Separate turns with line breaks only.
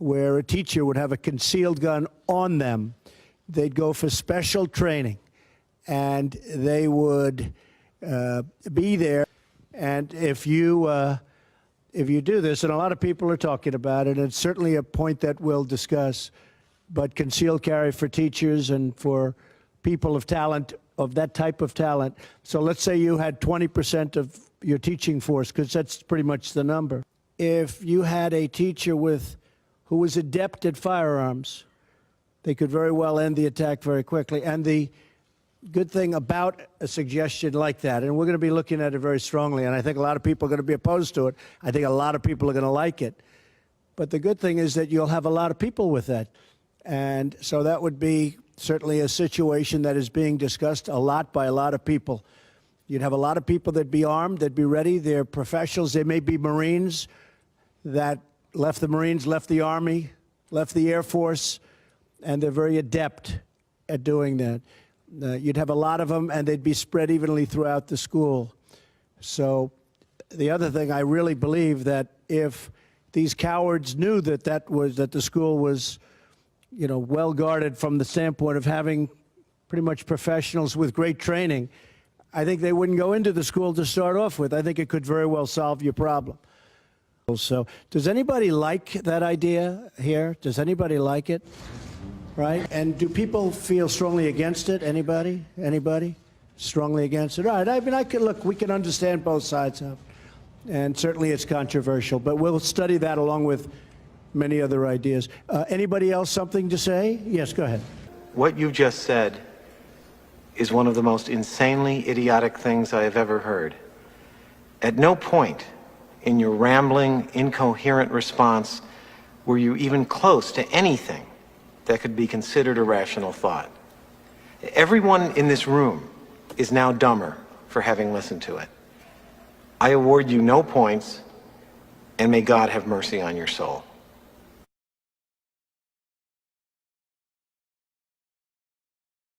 where a teacher would have a concealed gun on them. They'd go for special training, and they would be there. And if you do this, and a lot of people are talking about it, and it's certainly a point that we'll discuss, but concealed carry for teachers and for people of talent, of that type of talent. So let's say you had 20% of your teaching force, because that's pretty much the number. If you had a teacher who was adept at firearms, they could very well end the attack very quickly. And the good thing about a suggestion like that, and we're going to be looking at it very strongly, and I think a lot of people are going to be opposed to it. I think a lot of people are going to like it. But the good thing is that you'll have a lot of people with that. And so that would be certainly a situation that is being discussed a lot by a lot of people. You'd have a lot of people that'd be armed, that'd be ready. They're professionals. They may be Marines that left the Marines, left the Army, left the Air Force, and they're very adept at doing that. You'd have a lot of them, and they'd be spread evenly throughout the school. So the other thing, I really believe that if these cowards knew that the school was, you know, well guarded from the standpoint of having pretty much professionals with great training, I think they wouldn't go into the school to start off with. I think it could very well solve your problem. So does anybody like that idea here? Does anybody like it? Right? And do people feel strongly against it? Anybody? Anybody? Strongly against it? All right. I mean, look, we can understand both sides of it. And certainly it's controversial, but we'll study that along with many other ideas. Anybody else something to say? Yes, go ahead.
What you just said is one of the most insanely idiotic things I have ever heard. At no point in your rambling, incoherent response were you even close to anything that could be considered a rational thought. Everyone in this room is now dumber for having listened to it. I award you no points, and may God have mercy on your soul.